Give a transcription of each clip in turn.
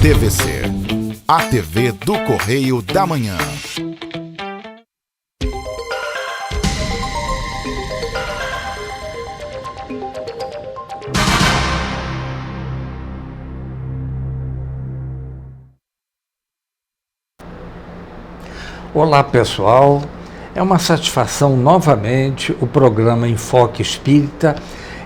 TVC, a TV do Correio da Manhã. Olá pessoal, é uma satisfação novamente o programa Enfoque Espírita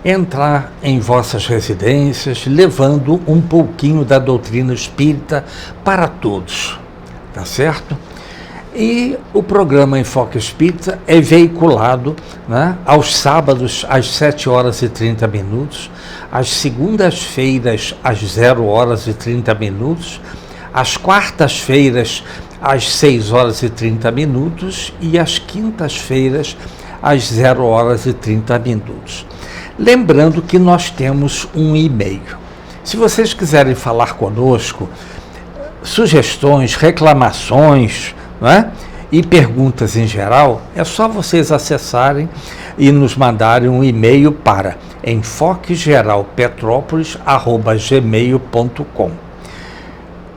entrar em vossas residências, levando um pouquinho da doutrina espírita para todos, tá certo? E o programa Enfoque Espírita é veiculado, né, aos sábados às 7h30, às segundas-feiras às 0h30, às quartas-feiras às 6h30 e às quintas-feiras às 0h30. Lembrando que nós temos um e-mail. Se vocês quiserem falar conosco, sugestões, reclamações, né, e perguntas em geral, é só vocês acessarem e nos mandarem um e-mail para enfoquegeralpetrópolis@gmail.com.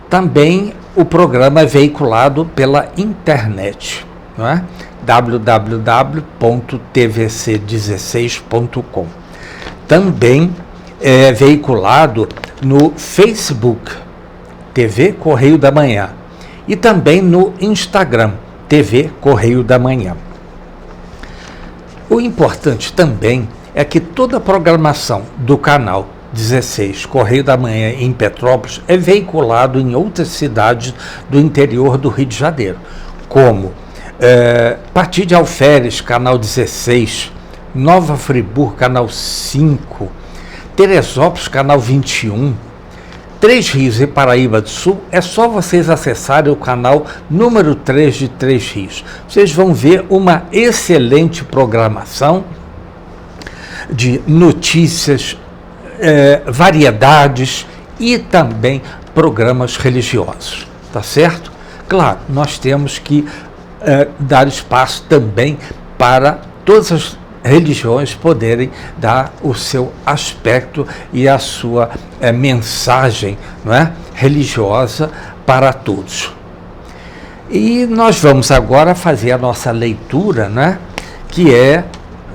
Também o programa é veiculado pela internet, não é? www.tvc16.com. Também é veiculado no Facebook, TV Correio da Manhã, e também no Instagram, TV Correio da Manhã. O importante também é que toda a programação do canal 16, Correio da Manhã em Petrópolis, é veiculado em outras cidades do interior do Rio de Janeiro, como Pati de Alferes, canal 16, Nova Friburgo, canal 5, Teresópolis, canal 21, Três Rios e Paraíba do Sul. É só vocês acessarem o canal número 3 de Três Rios. Vocês vão ver uma excelente programação de notícias, variedades e também programas religiosos, tá certo? Claro, nós temos que dar espaço também para todas as religiões poderem dar o seu aspecto e a sua mensagem, não é, religiosa para todos. E nós vamos agora fazer a nossa leitura, né, que é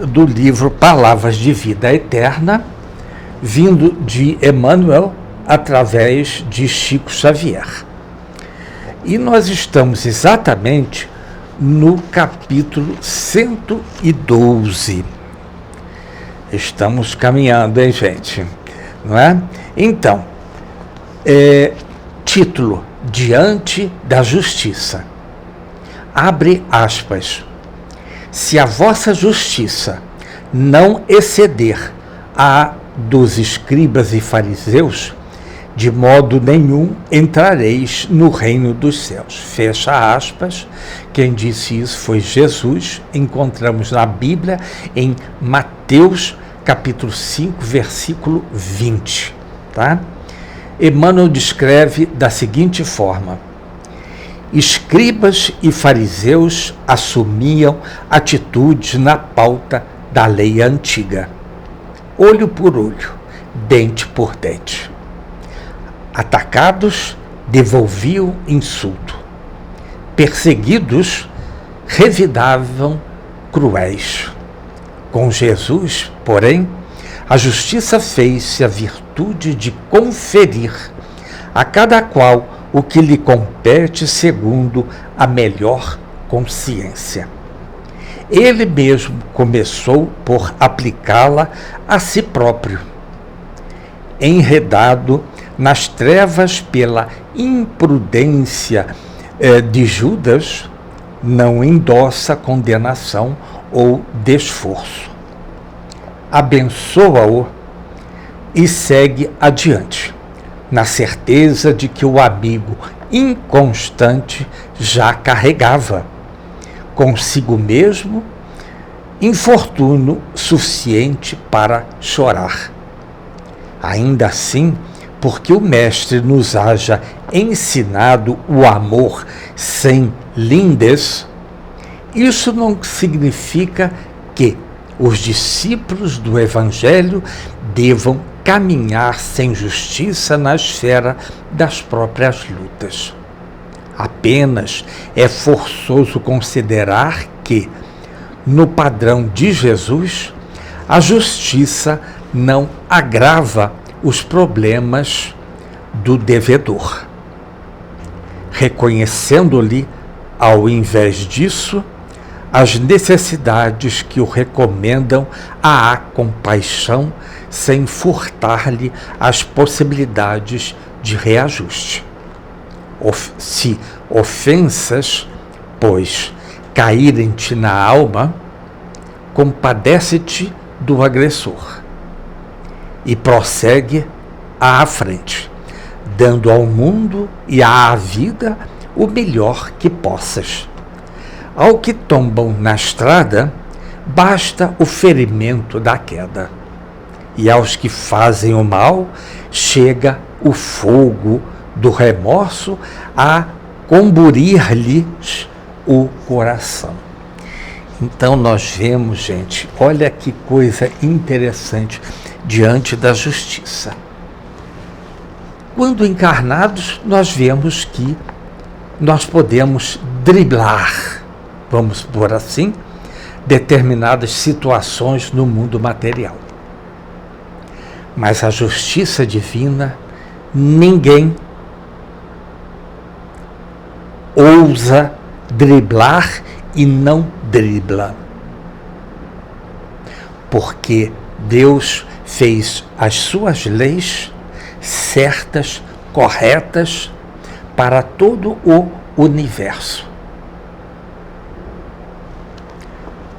do livro Palavras de Vida Eterna, vindo de Emmanuel, através de Chico Xavier. E nós estamos exatamente no capítulo 112. Estamos caminhando, hein, gente? Não é? Então, título: Diante da Justiça. Abre aspas. Se a vossa justiça não exceder a dos escribas e fariseus, de modo nenhum entrareis no reino dos céus. Fecha aspas. Quem disse isso foi Jesus. Encontramos na Bíblia em Mateus capítulo 5, versículo 20. Tá? Emmanuel descreve da seguinte forma: escribas e fariseus assumiam atitudes na pauta da lei antiga. Olho por olho, dente por dente. Atacados, devolviam insulto. Perseguidos, revidavam cruéis. Com Jesus, porém, a justiça fez-se a virtude de conferir a cada qual o que lhe compete segundo a melhor consciência. Ele mesmo começou por aplicá-la a si próprio. Enredado nas trevas pela imprudência de Judas, não endossa condenação ou desforço. Abençoa-o e segue adiante, na certeza de que o amigo inconstante já carregava consigo mesmo infortúnio suficiente para chorar. Ainda assim, porque o Mestre nos haja ensinado o amor sem lindes, isso não significa que os discípulos do Evangelho devam caminhar sem justiça na esfera das próprias lutas. Apenas é forçoso considerar que, no padrão de Jesus, a justiça não agrava os problemas do devedor, reconhecendo-lhe, ao invés disso, as necessidades que o recomendam à compaixão, sem furtar-lhe as possibilidades de reajuste. Se ofensas, pois, caírem-te na alma, compadece-te do agressor e prossegue à frente, dando ao mundo e à vida o melhor que possas. Ao que tombam na estrada, basta o ferimento da queda, e aos que fazem o mal, chega o fogo do remorso a comburir-lhes o coração. Então nós vemos, gente, olha que coisa interessante diante da justiça. Quando encarnados, nós vemos que nós podemos driblar, vamos por assim, determinadas situações no mundo material. Mas a justiça divina, ninguém ousa driblar e não dribla. Porque Deus fez as suas leis certas, corretas, para todo o universo.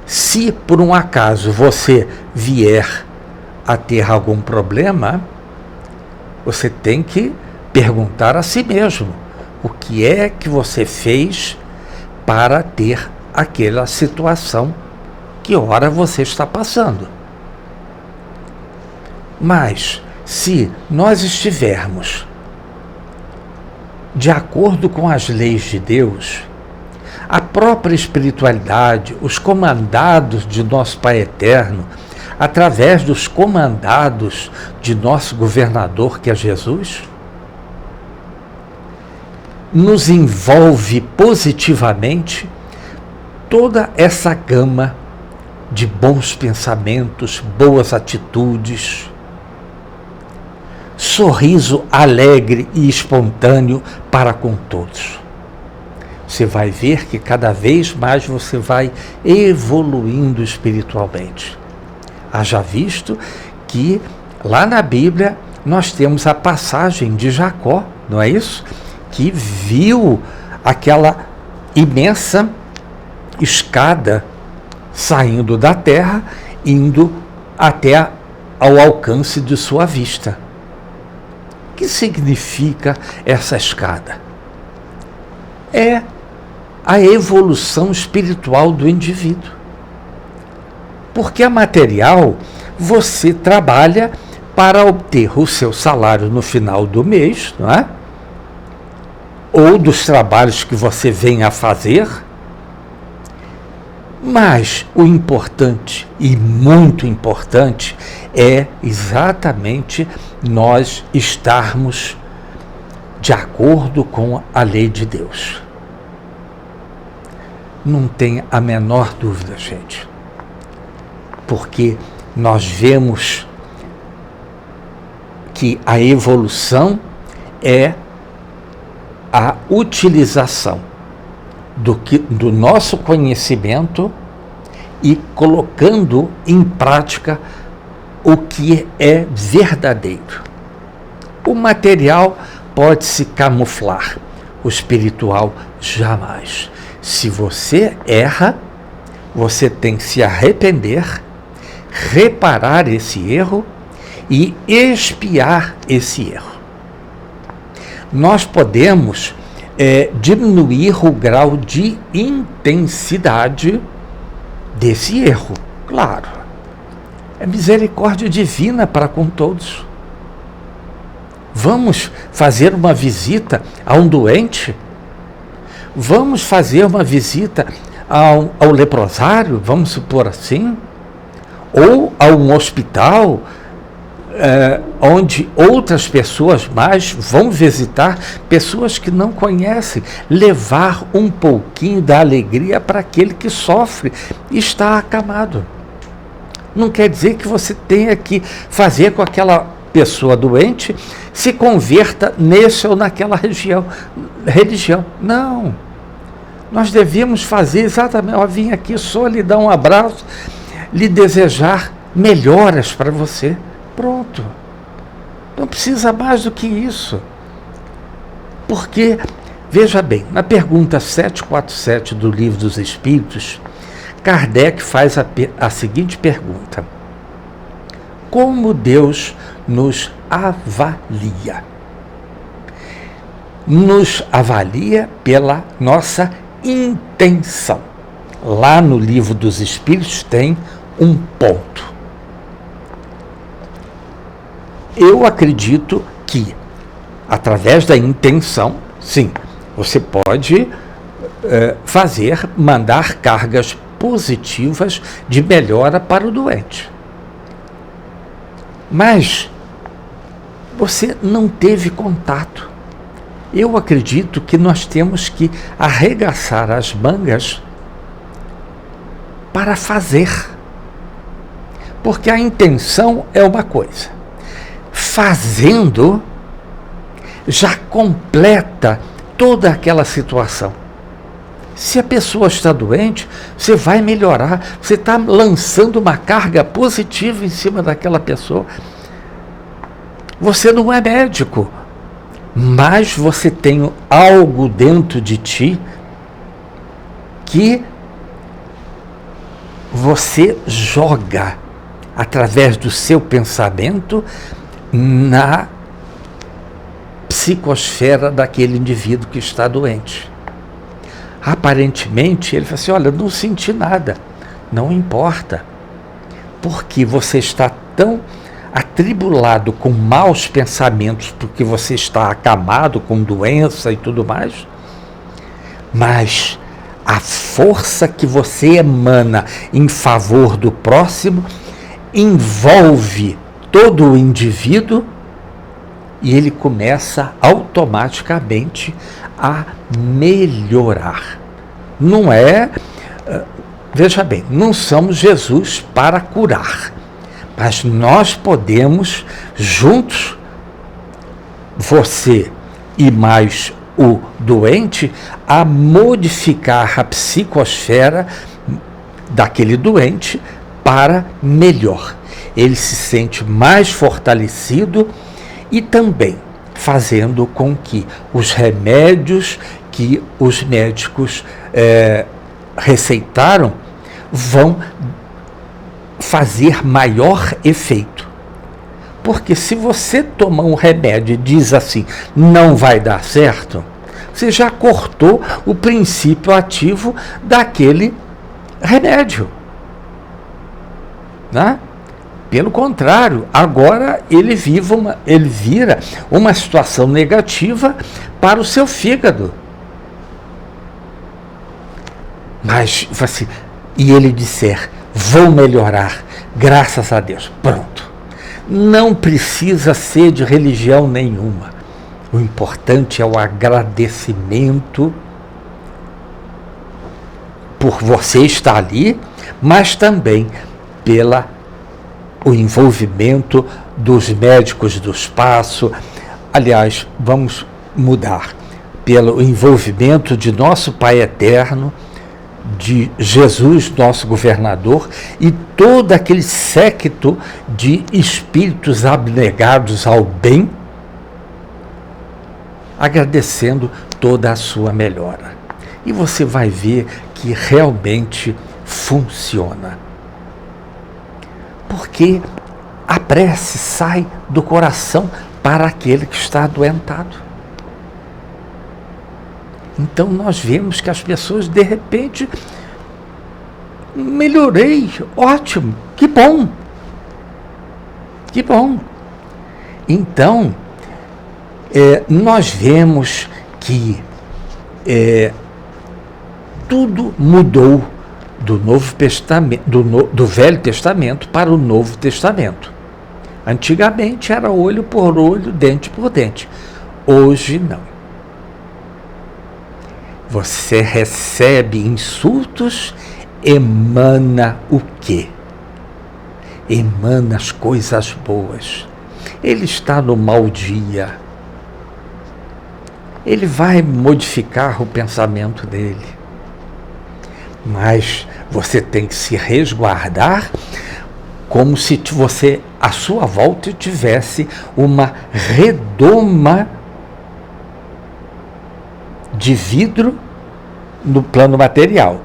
Se por um acaso você vier a ter algum problema, você tem que perguntar a si mesmo: o que é que você fez para ter aquela situação que ora você está passando? Mas, se nós estivermos de acordo com as leis de Deus, a própria espiritualidade, os comandados de nosso Pai Eterno, através dos comandados de nosso governador, que é Jesus, nos envolve positivamente toda essa gama de bons pensamentos, boas atitudes, sorriso alegre e espontâneo para com todos. Você vai ver que cada vez mais você vai evoluindo espiritualmente. Haja visto que lá na Bíblia nós temos a passagem de Jacó, não é isso? Que viu aquela imensa escada saindo da terra, indo até ao alcance de sua vista. O que significa essa escada? É a evolução espiritual do indivíduo. Porque a material, você trabalha para obter o seu salário no final do mês, não é? Ou dos trabalhos que você vem a fazer. Mas o importante, e muito importante, é exatamente nós estarmos de acordo com a lei de Deus. Não tem a menor dúvida, gente. Porque nós vemos que a evolução é a utilização do nosso conhecimento e colocando em prática o que é verdadeiro. O material pode se camuflar, o espiritual jamais. Se você erra, você tem que se arrepender, reparar esse erro e expiar esse erro. Nós podemos diminuir o grau de intensidade desse erro, claro. É misericórdia divina para com todos. Vamos fazer uma visita a um doente? Vamos fazer uma visita ao leprosário, vamos supor assim? Ou a um hospital onde outras pessoas mais vão visitar pessoas que não conhecem, levar um pouquinho da alegria para aquele que sofre e está acamado. Não quer dizer que você tenha que fazer com aquela pessoa doente se converta nesse ou naquela religião. Não. Nós devemos fazer exatamente, eu vim aqui só lhe dar um abraço, lhe desejar melhoras para você. Pronto. Não precisa mais do que isso. Porque, veja bem, na pergunta 747 do Livro dos Espíritos, Kardec faz a seguinte pergunta: como Deus nos avalia? Nos avalia pela nossa intenção. Lá no Livro dos Espíritos tem um ponto. Eu acredito que, através da intenção, sim, você pode mandar cargas positivas de melhora para o doente. Mas você não teve contato. Eu acredito que nós temos que arregaçar as mangas para fazer. Porque a intenção é uma coisa. Fazendo, já completa toda aquela situação. Se a pessoa está doente, você vai melhorar, você está lançando uma carga positiva em cima daquela pessoa. Você não é médico, mas você tem algo dentro de ti que você joga através do seu pensamento na psicosfera daquele indivíduo que está doente. Aparentemente, ele fala assim, olha, não senti nada. Não importa, porque você está tão atribulado com maus pensamentos, porque você está acamado com doença e tudo mais, mas a força que você emana em favor do próximo envolve todo o indivíduo e ele começa automaticamente a melhorar. Não é, veja bem, não somos Jesus para curar, mas nós podemos, juntos, você e mais o doente, a modificar a psicosfera daquele doente para melhor. Ele se sente mais fortalecido e também fazendo com que os remédios que os médicos receitaram vão fazer maior efeito. Porque se você tomar um remédio e diz assim, não vai dar certo, você já cortou o princípio ativo daquele remédio. Né? Pelo contrário, agora ele vira uma situação negativa para o seu fígado. Mas, assim, e ele disser, vou melhorar, graças a Deus, pronto. Não precisa ser de religião nenhuma. O importante é o agradecimento por você estar ali, mas também o envolvimento dos médicos do espaço. Aliás, vamos mudar, pelo envolvimento de nosso Pai Eterno, de Jesus, nosso governador, e todo aquele séquito de espíritos abnegados ao bem, agradecendo toda a sua melhora. E você vai ver que realmente funciona. Porque a prece sai do coração para aquele que está adoentado. Então nós vemos que as pessoas, de repente, melhorei, ótimo, que bom. Que bom. Então, nós vemos que tudo mudou do Novo Testamento, do Velho Testamento para o Novo Testamento. Antigamente era olho por olho, dente por dente. Hoje não. Você recebe insultos, emana o quê? Emana as coisas boas. Ele está no mau dia. Ele vai modificar o pensamento dele. Mas você tem que se resguardar como se você, à sua volta, tivesse uma redoma de vidro no plano material,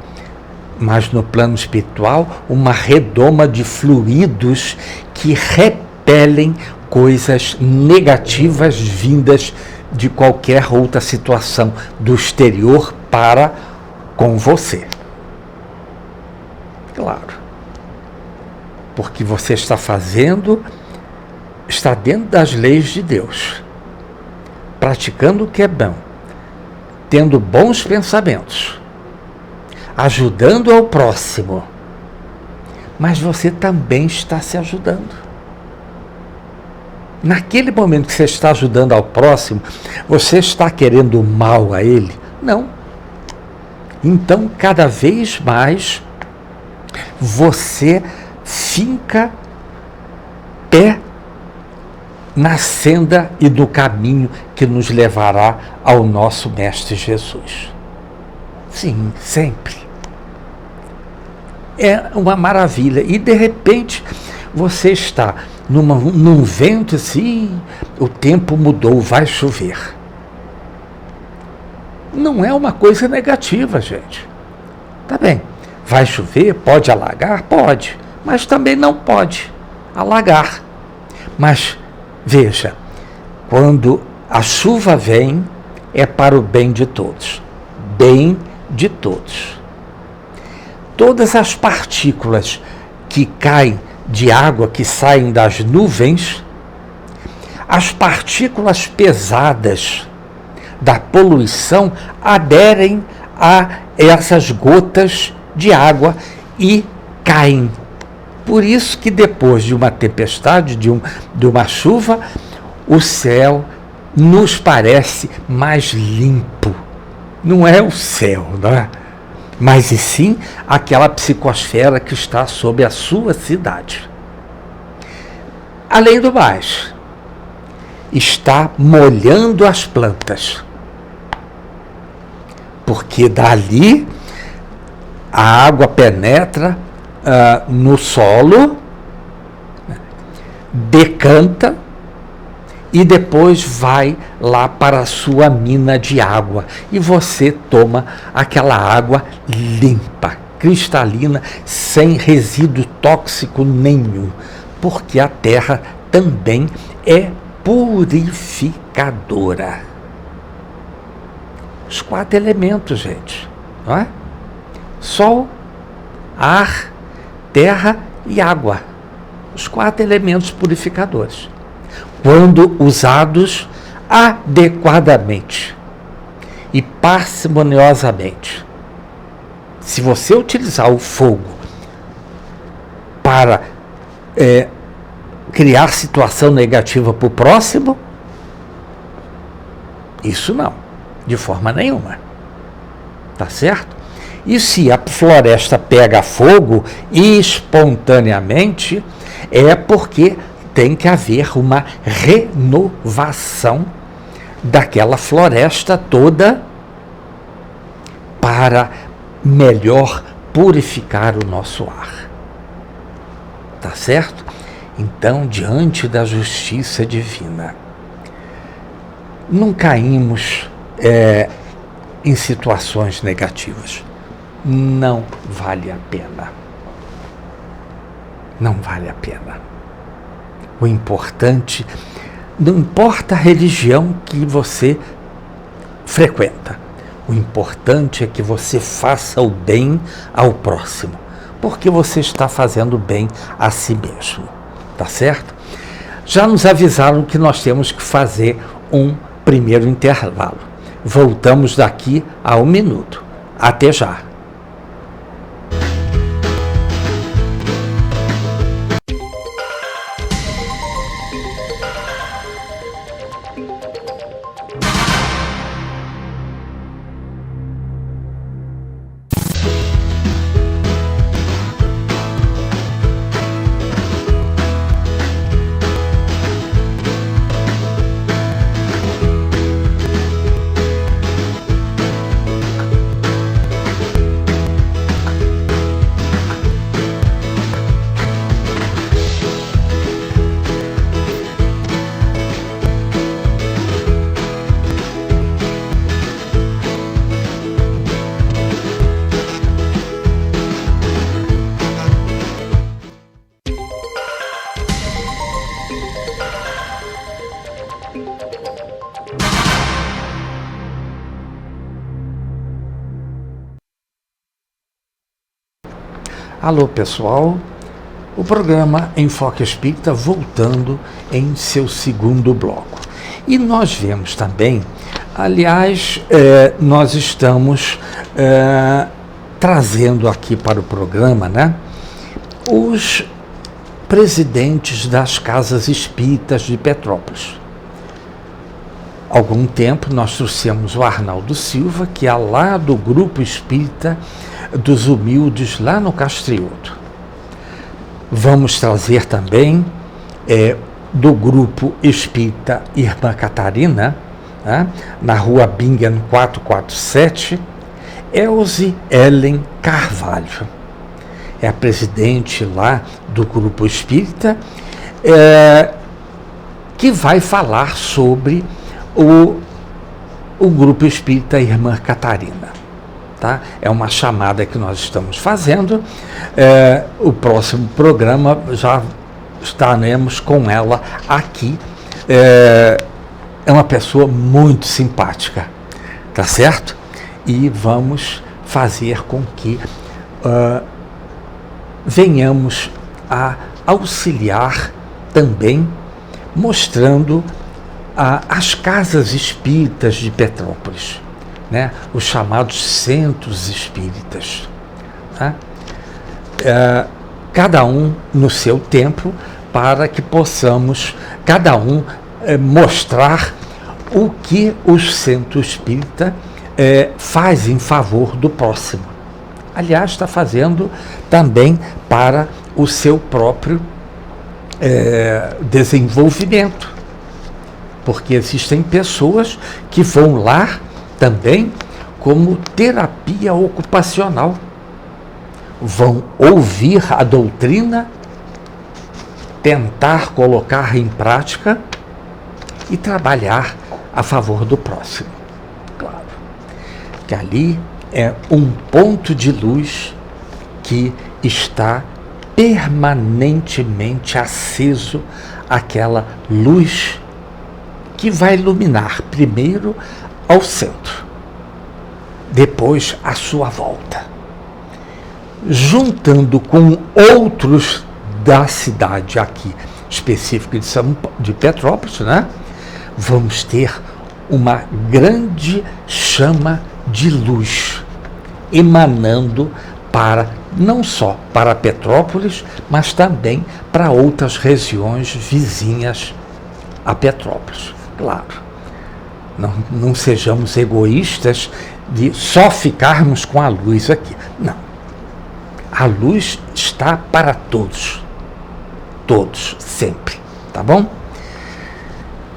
mas no plano espiritual, uma redoma de fluidos que repelem coisas negativas vindas de qualquer outra situação do exterior para com você. Claro. Porque você está dentro das leis de Deus, praticando o que é bom, tendo bons pensamentos, ajudando ao próximo, mas você também está se ajudando. Naquele momento que você está ajudando ao próximo, você está querendo o mal a ele? Não. Então, cada vez mais, você finca pé na senda e no caminho que nos levará ao nosso Mestre Jesus. Sim, sempre. É uma maravilha. E, de repente, você está num vento assim, o tempo mudou, vai chover. Não é uma coisa negativa, gente. Tá bem, vai chover, pode alagar? Pode, mas também não pode alagar. Mas, veja, quando a chuva vem, é para o bem de todos. Bem de todos. Todas as partículas que caem de água, que saem das nuvens, as partículas pesadas da poluição aderem a essas gotas de água e caem. Por isso que depois de uma tempestade, de uma chuva, o céu nos parece mais limpo. Não é o céu, não é? Mas e sim aquela psicosfera que está sobre a sua cidade. Além do mais, está molhando as plantas. Porque dali a água penetra no solo, decanta e depois vai lá para a sua mina de água. E você toma aquela água limpa, cristalina, sem resíduo tóxico nenhum. Porque a terra também é purificadora. Os 4 elementos, gente, não é? Sol, ar, terra e água. Os 4 elementos purificadores. Quando usados adequadamente e parcimoniosamente. Se você utilizar o fogo para criar situação negativa para o próximo, isso não, de forma nenhuma. Tá certo? E se a floresta pega fogo espontaneamente, é porque tem que haver uma renovação daquela floresta toda para melhor purificar o nosso ar. Tá certo? Então, diante da justiça divina, não caímos em situações negativas. Não vale a pena. Não vale a pena. O importante, não importa a religião que você frequenta, o importante é que você faça o bem ao próximo, porque você está fazendo bem a si mesmo, tá certo? Já nos avisaram que nós temos que fazer um primeiro intervalo. Voltamos daqui a 1 minuto. Até já. Alô, pessoal, o programa Enfoque Espírita voltando em seu segundo bloco. E nós vemos também, aliás, nós estamos trazendo aqui para o programa, né, os presidentes das casas espíritas de Petrópolis. Há algum tempo nós trouxemos o Arnaldo Silva, que é lá do Grupo Espírita dos Humildes, lá no Castrioto. Vamos trazer também do Grupo Espírita Irmã Catarina, né, na Rua Bingen 447, Elze Ellen Carvalho. É a presidente lá do Grupo Espírita, que vai falar sobre o Grupo Espírita Irmã Catarina. Tá? É uma chamada que nós estamos fazendo. O próximo programa já estaremos com ela aqui. É uma pessoa muito simpática, tá certo? E vamos fazer com que venhamos a auxiliar também, mostrando as casas espíritas de Petrópolis, né? Os chamados centros espíritas. Tá? Cada um no seu tempo, para que possamos, cada um, mostrar o que o centro espírita faz em favor do próximo. Aliás, está fazendo também para o seu próprio desenvolvimento. Porque existem pessoas que vão lá também como terapia ocupacional. Vão ouvir a doutrina, tentar colocar em prática e trabalhar a favor do próximo. Claro que ali é um ponto de luz que está permanentemente aceso, aquela luz que vai iluminar primeiro ao centro, depois à sua volta, juntando com outros da cidade aqui, específica de Petrópolis, né? Vamos ter uma grande chama de luz emanando para, não só para Petrópolis, mas também para outras regiões vizinhas a Petrópolis. Claro, não sejamos egoístas de só ficarmos com a luz aqui. Não. A luz está para todos. Todos, sempre. Tá bom?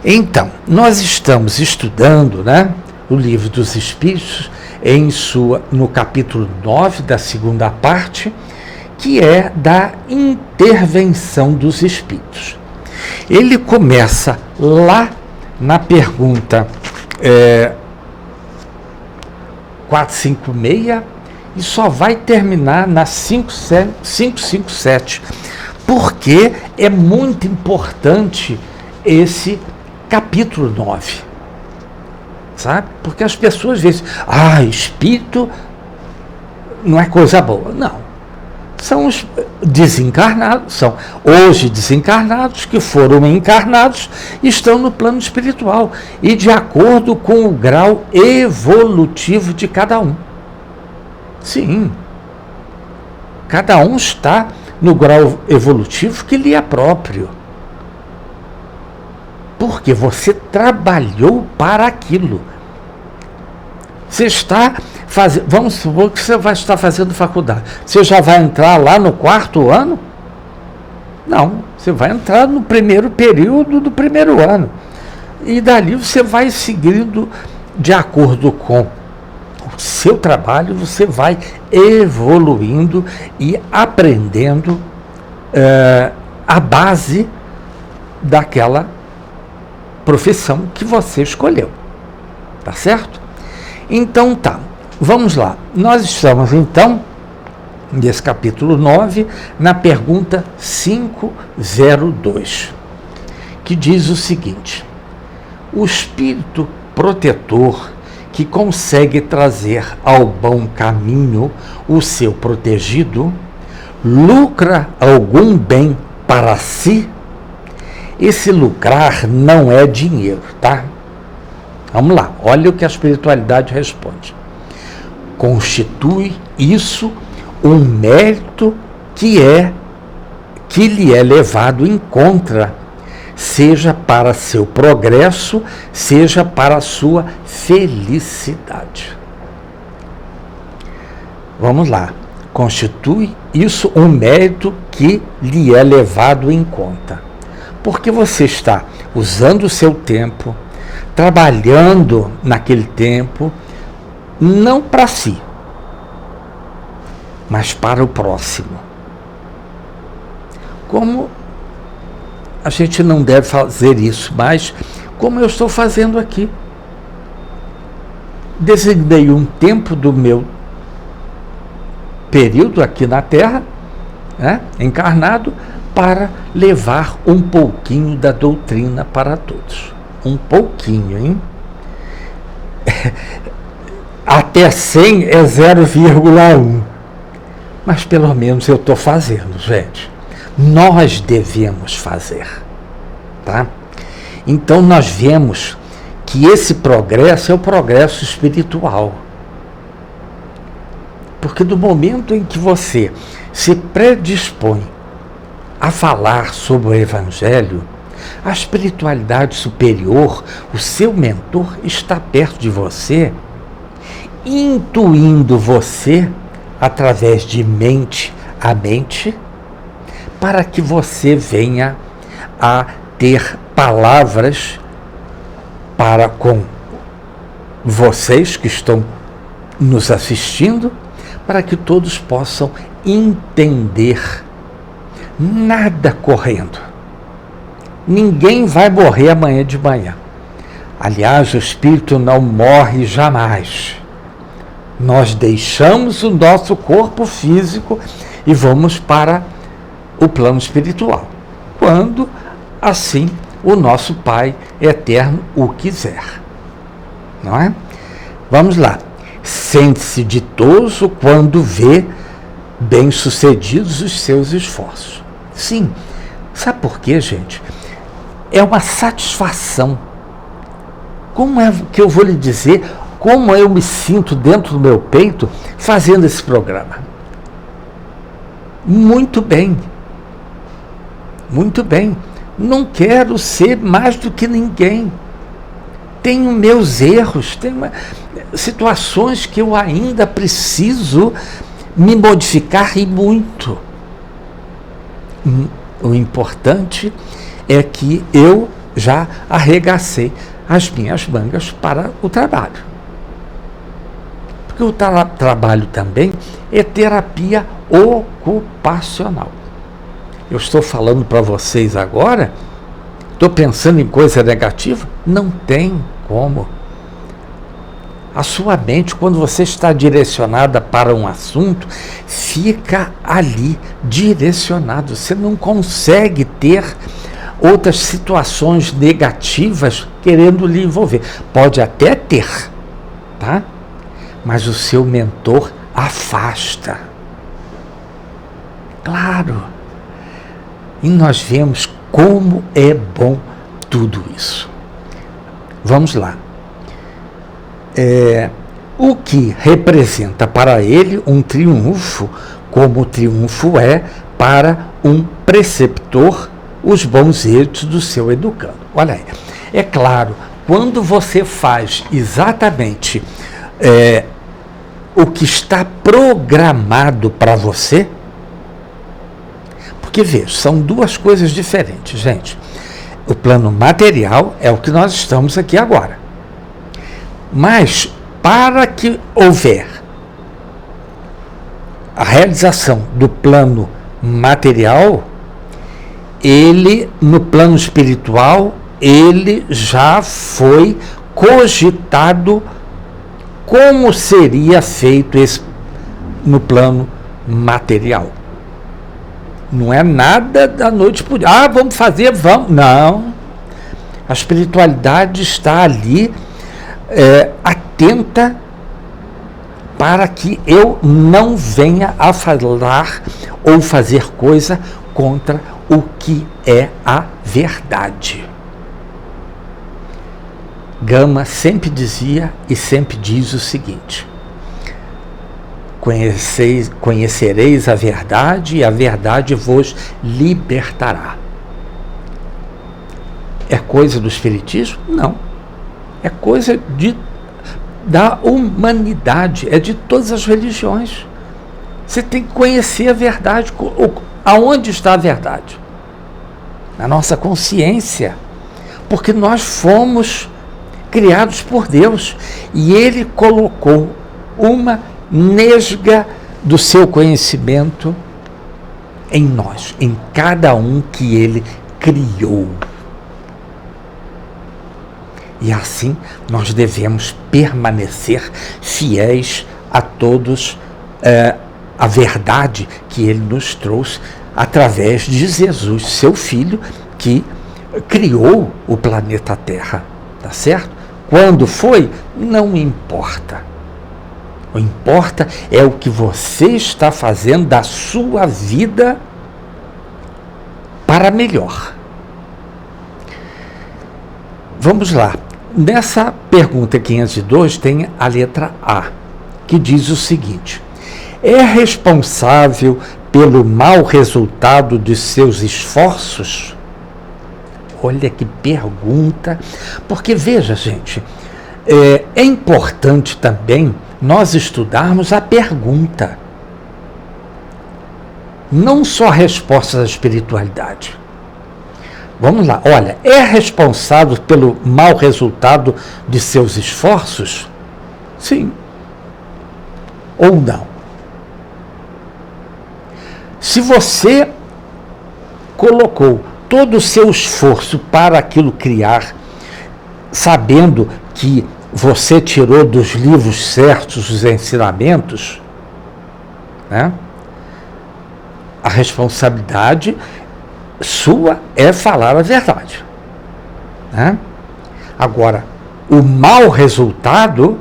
Então, nós estamos estudando, né, o Livro dos Espíritos, no capítulo 9 da segunda parte, que é da intervenção dos espíritos. Ele começa lá na pergunta 456 e só vai terminar na 557, porque é muito importante esse capítulo 9, sabe? Porque as pessoas dizem, espírito não é coisa boa. Não. São os desencarnados, são hoje desencarnados que foram encarnados e estão no plano espiritual e de acordo com o grau evolutivo de cada um. Sim, cada um está no grau evolutivo que lhe é próprio. Porque você trabalhou para aquilo. Você está fazendo, vamos supor que você vai estar fazendo faculdade. Você já vai entrar lá no 4º ano? Não, você vai entrar no primeiro período do primeiro ano. E dali você vai seguindo de acordo com o seu trabalho, você vai evoluindo e aprendendo a base daquela profissão que você escolheu. Tá certo? Então tá, vamos lá. Nós estamos então, nesse capítulo 9, na pergunta 502, que diz o seguinte: o espírito protetor que consegue trazer ao bom caminho o seu protegido, lucra algum bem para si, esse lucrar não é dinheiro, tá? Vamos lá, olha o que a espiritualidade responde. Constitui isso um mérito que lhe é levado em conta, seja para seu progresso, seja para sua felicidade. Vamos lá. Constitui isso um mérito que lhe é levado em conta. Porque você está usando o seu tempo, trabalhando naquele tempo, não para si, mas para o próximo. Como a gente não deve fazer isso, mas como eu estou fazendo aqui, designei um tempo do meu período aqui na Terra, né, encarnado, para levar um pouquinho da doutrina para todos. Um pouquinho, hein? Até 100 é 0,1. Mas pelo menos eu estou fazendo, gente. Nós devemos fazer, tá? Então nós vemos que esse progresso é o progresso espiritual. Porque do momento em que você se predispõe a falar sobre o Evangelho, a espiritualidade superior, o seu mentor, está perto de você, intuindo você através de mente a mente, para que você venha a ter palavras para com vocês que estão nos assistindo, para que todos possam entender. Nada correndo. Ninguém vai morrer amanhã de manhã. Aliás, o espírito não morre jamais. Nós deixamos o nosso corpo físico e vamos para o plano espiritual, quando assim o nosso Pai eterno o quiser. Não é? Vamos lá. Sente-se ditoso quando vê bem-sucedidos os seus esforços. Sim. Sabe por quê, gente? É uma satisfação. Como é que eu vou lhe dizer como eu me sinto dentro do meu peito fazendo esse programa? Muito bem. Muito bem. Não quero ser mais do que ninguém. Tenho meus erros, tenho situações que eu ainda preciso me modificar e muito. O importante é que eu já arregacei as minhas mangas para o trabalho. Porque o trabalho também é terapia ocupacional. Eu estou falando para vocês agora, estou pensando em coisa negativa? Não tem como. A sua mente, quando você está direcionada para um assunto, fica ali direcionado. Você não consegue ter outras situações negativas querendo lhe envolver. Pode até ter, tá? Mas o seu mentor afasta. Claro. E nós vemos como é bom tudo isso. Vamos lá. O que representa para ele um triunfo, como o triunfo é para um preceptor os bons êxitos do seu educando. Olha aí. É claro, quando você faz exatamente o que está programado para você, porque veja, são duas coisas diferentes, gente. O plano material é o que nós estamos aqui agora. Mas, para que houver a realização do plano material, ele, no plano espiritual, ele já foi cogitado como seria feito esse no plano material. Não é nada da noite por dia. Vamos fazer, vamos. Não. A espiritualidade está ali atenta para que eu não venha a falar ou fazer coisa contra o que é a verdade. Gama sempre dizia e sempre diz o seguinte: conhecereis a verdade e a verdade vos libertará. É coisa do espiritismo? Não. É coisa da humanidade, é de todas as religiões. Você tem que conhecer a verdade. Aonde está a verdade? Na nossa consciência. Porque nós fomos criados por Deus e Ele colocou uma nesga do seu conhecimento em nós, em cada um que Ele criou. E assim nós devemos permanecer fiéis a todos a verdade que Ele nos trouxe através de Jesus, seu Filho, que criou o planeta Terra, tá certo? Quando foi, não importa. O que importa é o que você está fazendo da sua vida para melhor. Vamos lá. Nessa pergunta 502 tem a letra A, que diz o seguinte: é responsável pelo mau resultado de seus esforços? Olha que pergunta, porque veja, gente, é importante também nós estudarmos a pergunta, não só a resposta da espiritualidade. Vamos lá, olha, é responsável pelo mau resultado de seus esforços? Sim. Ou não? Se você colocou todo o seu esforço para aquilo criar, sabendo que você tirou dos livros certos os ensinamentos, né? A responsabilidade sua é falar a verdade, né? Agora, o mau resultado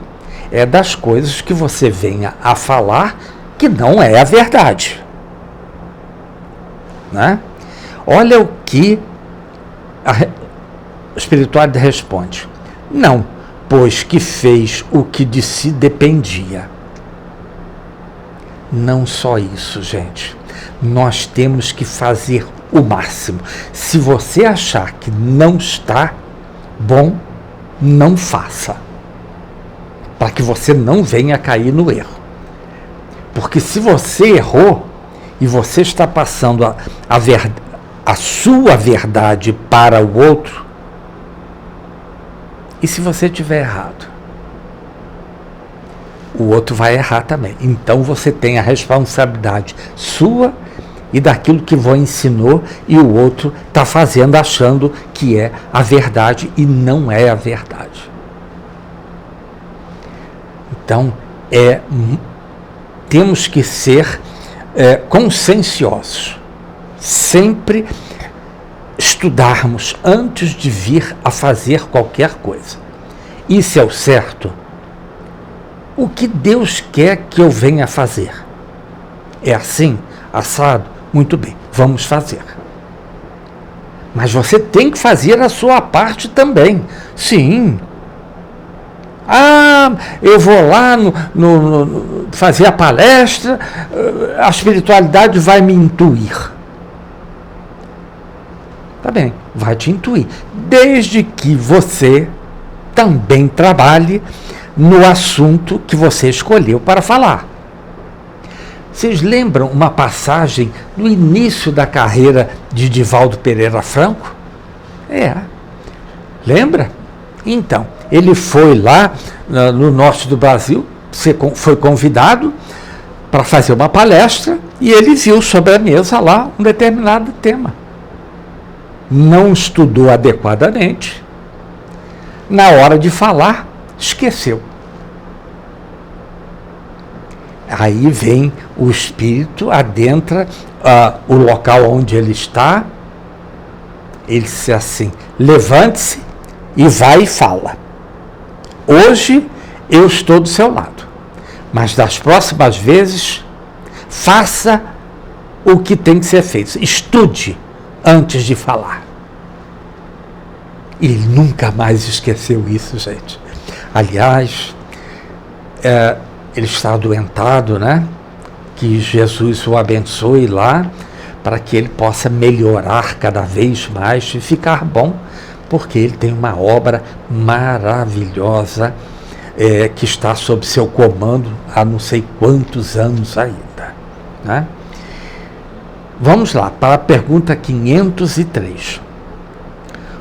é das coisas que você venha a falar que não é a verdade, né? Olha o que a espiritualidade responde: não, pois que fez o que de si dependia. Não só isso, gente. Nós temos que fazer o máximo. Se você achar que não está bom, não faça, para que você não venha a cair no erro. Porque se você errou e você está passando a sua verdade para o outro, e se você tiver errado, o outro vai errar também. Então você tem a responsabilidade sua e daquilo que você ensinou, e o outro está fazendo achando que é a verdade e não é a verdade. Então temos que ser conscienciosos, sempre estudarmos antes de vir a fazer qualquer coisa. Isso é o certo? O que Deus quer que eu venha a fazer? É assim? Assado? Muito bem, vamos fazer. Mas você tem que fazer a sua parte também. Sim. Eu vou lá fazer a palestra, a espiritualidade vai me intuir. Tá bem, vai te intuir. Desde que você também trabalhe no assunto que você escolheu para falar. Vocês lembram uma passagem no início da carreira de Divaldo Pereira Franco? Lembra? Então, ele foi lá no norte do Brasil, foi convidado para fazer uma palestra e ele viu sobre a mesa lá um determinado tema. Não estudou adequadamente, na hora de falar, esqueceu. Aí vem o espírito, adentra o local onde ele está, ele diz assim: levante-se e vai e fala. Hoje eu estou do seu lado, Mas das próximas vezes, faça o que tem que ser feito. Estude antes de falar. E ele nunca mais esqueceu isso, gente. Aliás, ele está adoentado, né? Que Jesus o abençoe lá, para que ele possa melhorar cada vez mais e ficar bom, porque ele tem uma obra maravilhosa que está sob seu comando há não sei quantos anos ainda, né? Vamos lá, para a pergunta 503.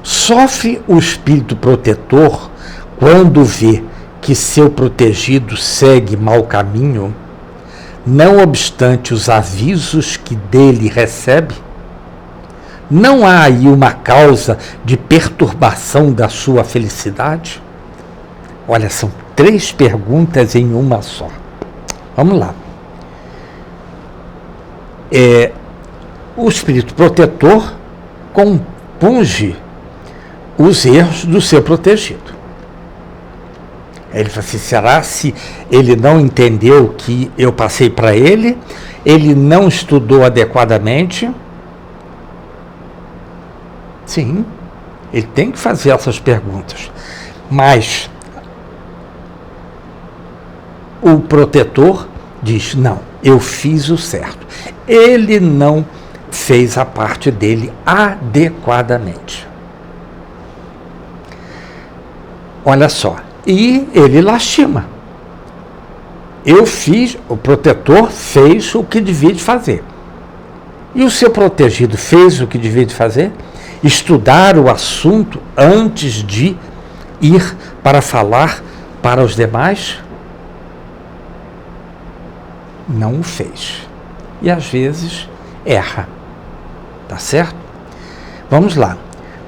Sofre o espírito protetor quando vê que seu protegido segue mau caminho, não obstante os avisos que dele recebe? Não há aí uma causa de perturbação da sua felicidade? Olha, são 3 perguntas em uma só. Vamos lá. O espírito protetor compunge os erros do seu protegido. Ele fala assim, será se ele não entendeu que eu passei para ele? Ele não estudou adequadamente? Sim, ele tem que fazer essas perguntas. Mas o protetor diz, não, eu fiz o certo. Ele não fez a parte dele adequadamente. Olha só, e ele lastima. O protetor fez o que devia de fazer. E o seu protegido fez o que devia de fazer? Estudar o assunto antes de ir para falar para os demais? Não o fez. E às vezes erra. Tá certo? Vamos lá.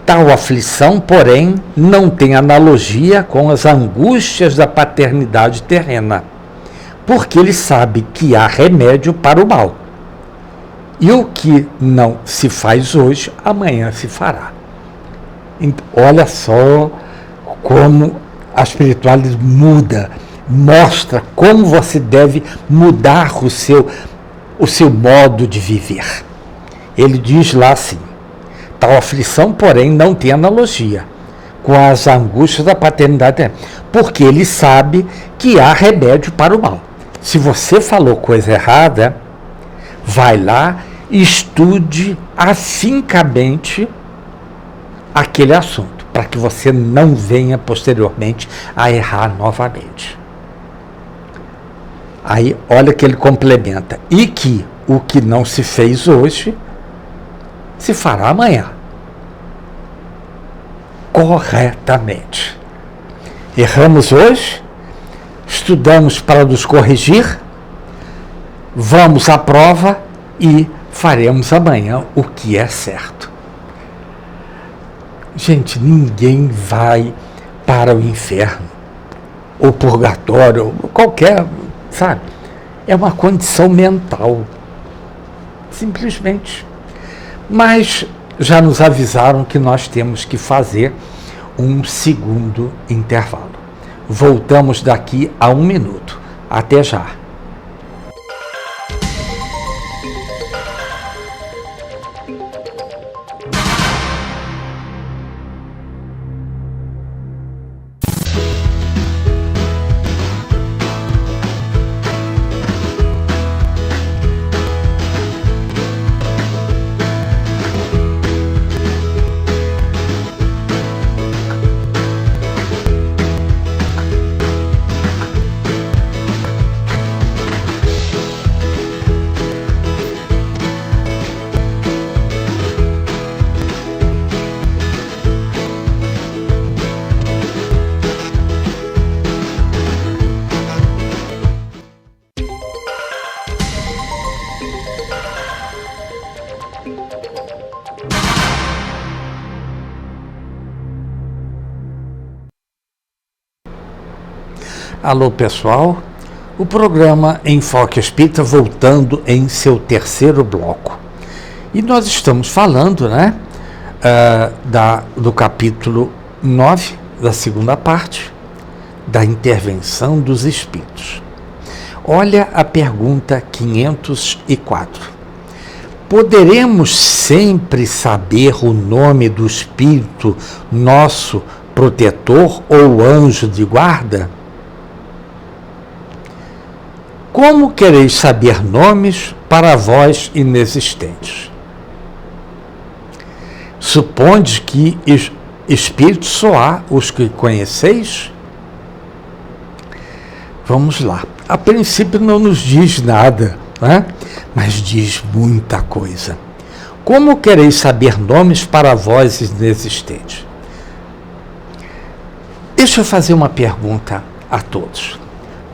Tal aflição, porém, não tem analogia com as angústias da paternidade terrena, porque ele sabe que há remédio para o mal. E o que não se faz hoje, amanhã se fará. Olha só como a espiritualidade muda, mostra como você deve mudar o seu modo de viver. Ele diz lá assim, tal aflição, porém, não tem analogia com as angústias da paternidade, porque ele sabe que há remédio para o mal. Se você falou coisa errada, vai lá e estude afincamente aquele assunto, para que você não venha posteriormente a errar novamente. Aí, olha que ele complementa, e que o que não se fez hoje, se fará amanhã. Corretamente. Erramos hoje, estudamos para nos corrigir, vamos à prova e faremos amanhã o que é certo. Gente, ninguém vai para o inferno, ou purgatório, ou qualquer, sabe? É uma condição mental. Simplesmente. Mas já nos avisaram que nós temos que fazer um segundo intervalo. Voltamos daqui a 1 minuto. Até já. Alô, pessoal, o programa Enfoque Espírita voltando em seu terceiro bloco. E nós estamos falando, né, do capítulo 9, da segunda parte, da intervenção dos espíritos. Olha a pergunta 504. Poderemos sempre saber o nome do Espírito, nosso protetor ou anjo de guarda? Como quereis saber nomes para vós inexistentes? Supondes que espíritos só há os que conheceis? Vamos lá. A princípio não nos diz nada, né? Mas diz muita coisa. Como quereis saber nomes para vós inexistentes? Deixa eu fazer uma pergunta a todos.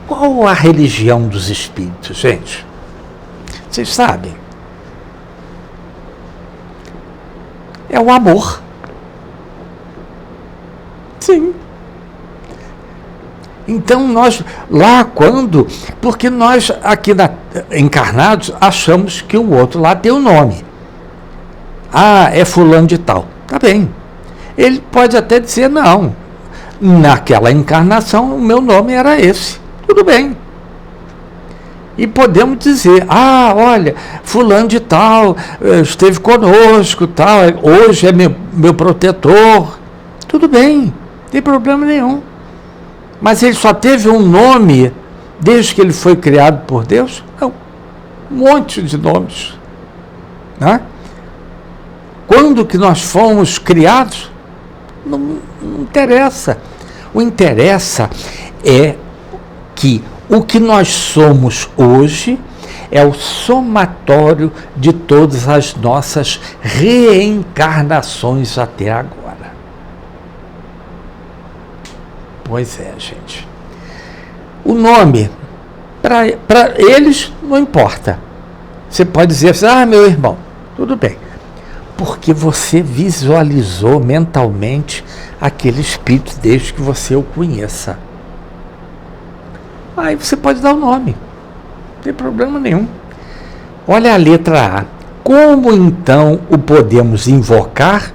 Qual a religião dos espíritos, gente? Vocês sabem? É o amor. Sim. Então nós, lá quando, porque nós aqui encarnados achamos que o outro lá tem o nome. Ah, é fulano de tal. Tá bem. Ele pode até dizer, não, naquela encarnação o meu nome era esse. Tudo bem. E podemos dizer, ah, olha, fulano de tal, esteve conosco, tal, hoje é meu protetor. Tudo bem, não tem problema nenhum. Mas ele só teve um nome desde que ele foi criado por Deus? Não. Um monte de nomes. Né? Quando que nós fomos criados? Não interessa. O interessa é que o que nós somos hoje é o somatório de todas as nossas reencarnações até agora. Pois é, gente. O nome, para eles, não importa. Você pode dizer assim, ah, meu irmão, tudo bem. Porque você visualizou mentalmente aquele espírito desde que você o conheça. Aí você pode dar o nome. Não tem problema nenhum. Olha a letra A. Como então o podemos invocar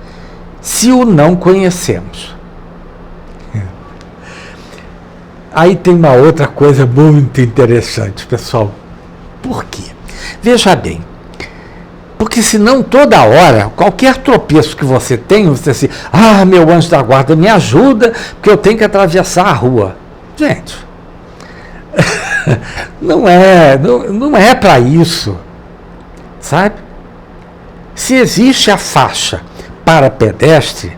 se o não conhecemos? Aí tem uma outra coisa muito interessante, pessoal. Por quê? Veja bem. Porque senão toda hora, qualquer tropeço que você tem, você diz assim, ah, meu anjo da guarda, me ajuda, porque eu tenho que atravessar a rua. Gente, não é para isso, sabe? Se existe a faixa para pedestre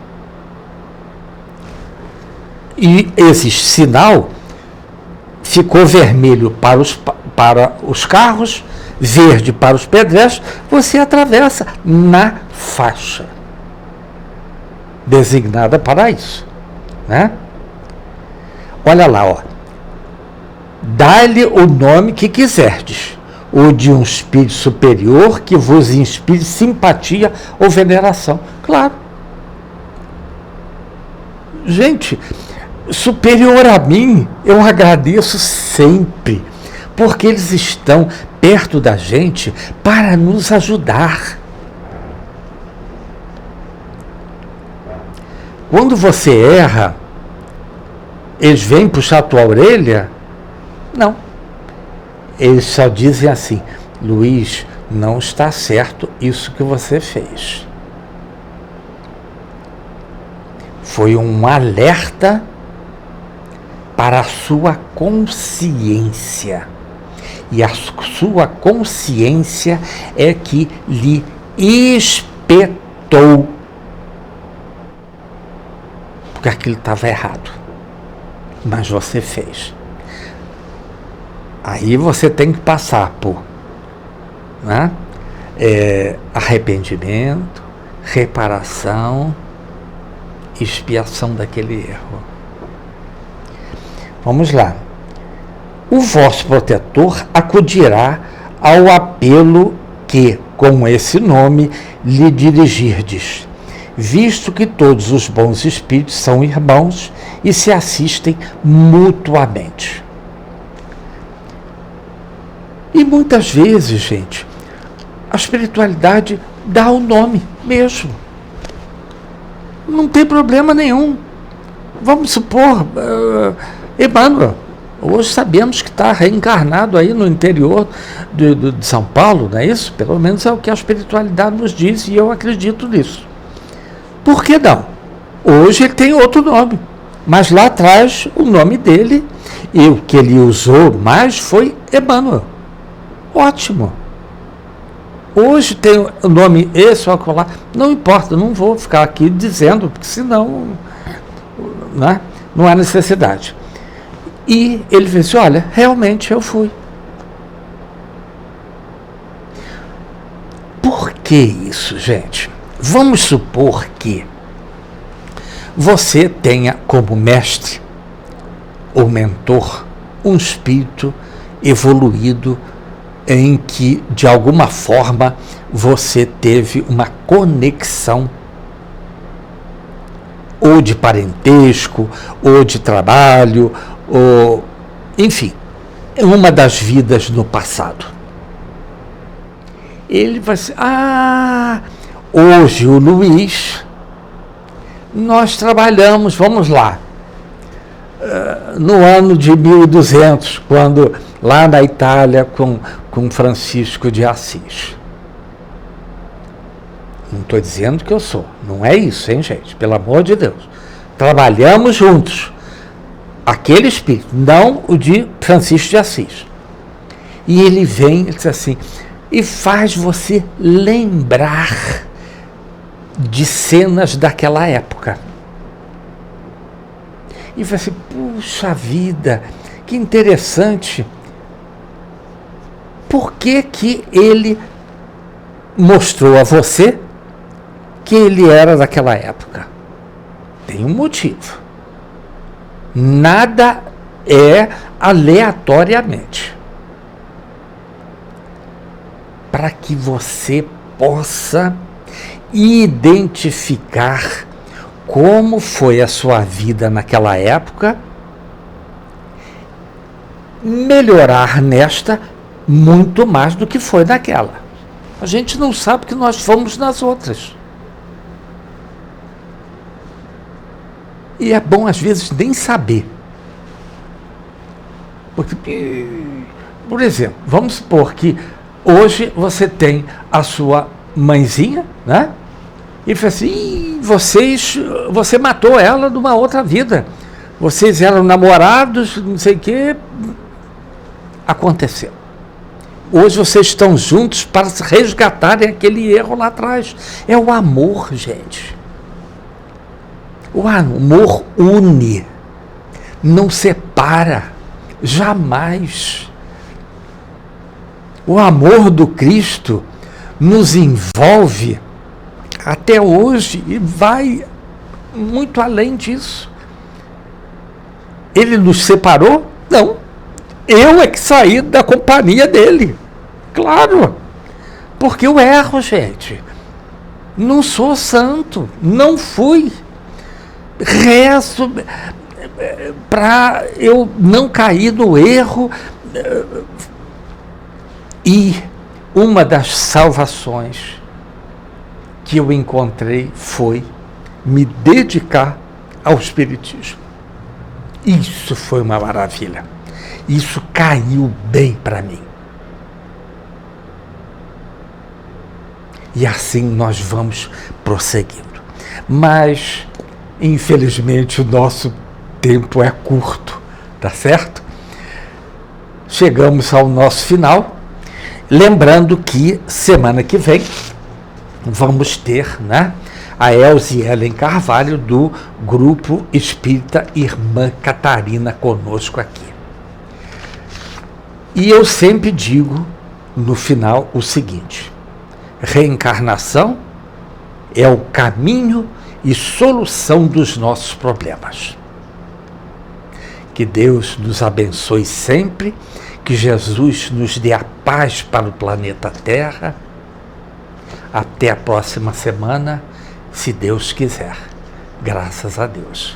e existe sinal, ficou vermelho para os carros, verde para os pedestres, você atravessa na faixa designada para isso, né? Olha lá, ó. Dá-lhe o nome que quiserdes, ou de um espírito superior que vos inspire simpatia ou veneração. Claro. Gente, superior a mim, eu agradeço sempre, porque eles estão perto da gente para nos ajudar. Quando você erra, eles vêm puxar a tua orelha? Não. Eles só dizem assim, Luiz, não está certo isso que você fez. Foi um alerta para a sua consciência. E a sua consciência é que lhe espetou. Porque aquilo estava errado. Mas você fez. Aí você tem que passar por, né, arrependimento, reparação, expiação daquele erro. Vamos lá. O vosso protetor acudirá ao apelo que, com esse nome, lhe dirigirdes, visto que todos os bons espíritos são irmãos e se assistem mutuamente. E muitas vezes, gente, a espiritualidade dá o nome mesmo. Não tem problema nenhum. Vamos supor, Emmanuel, Hoje sabemos que está reencarnado aí no interior de São Paulo, não é isso? Pelo menos é o que a espiritualidade nos diz e eu acredito nisso. Por que não? Hoje ele tem outro nome, mas lá atrás o nome dele e o que ele usou mais foi Emmanuel. Ótimo. Hoje tem o nome esse ou aquele lá, não importa, não vou ficar aqui dizendo, porque senão, né, não há necessidade. E ele disse, olha, realmente eu fui. Por que isso, gente? Vamos supor que você tenha como mestre ou mentor um espírito evoluído em que, de alguma forma, você teve uma conexão ou de parentesco, ou de trabalho, ou, enfim, uma das vidas no passado. Ele vai ser, hoje o Luiz, nós trabalhamos, vamos lá, no ano de 1200, quando lá na Itália com Francisco de Assis. Não estou dizendo que eu sou, não é isso, hein, gente? Pelo amor de Deus. Trabalhamos juntos. Aquele espírito, não o de Francisco de Assis. E ele vem, ele diz assim, e faz você lembrar de cenas daquela época. E vai assim, puxa vida, que interessante. Por que que ele mostrou a você que ele era daquela época? Tem um motivo. Nada é aleatoriamente. Para que você possa identificar como foi a sua vida naquela época, melhorar nesta muito mais do que foi naquela. A gente não sabe que nós fomos nas outras. E é bom, às vezes, nem saber. Porque, por exemplo, vamos supor que hoje você tem a sua mãezinha, né? E fala assim, você matou ela numa outra vida. Vocês eram namorados, não sei o quê. Aconteceu. Hoje vocês estão juntos para resgatarem aquele erro lá atrás. É o amor, gente. O amor une, não separa, jamais. O amor do Cristo nos envolve até hoje e vai muito além disso. Ele nos separou? Não. Eu é que saí da companhia dele. Claro. Porque eu erro, gente. Não sou santo. Não fui. Rezo para eu não cair no erro. E uma das salvações que eu encontrei foi me dedicar ao Espiritismo. Isso foi uma maravilha. Isso caiu bem para mim. E assim nós vamos prosseguindo. Mas, infelizmente, o nosso tempo é curto, tá certo? Chegamos ao nosso final. Lembrando que semana que vem vamos ter, né, a Elze Ellen Carvalho do Grupo Espírita Irmã Catarina conosco aqui. E eu sempre digo no final o seguinte: reencarnação é o caminho e solução dos nossos problemas. Que Deus nos abençoe sempre, que Jesus nos dê a paz para o planeta Terra. Até a próxima semana, se Deus quiser. Graças a Deus.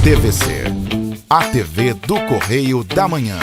TVC, a TV do Correio da Manhã.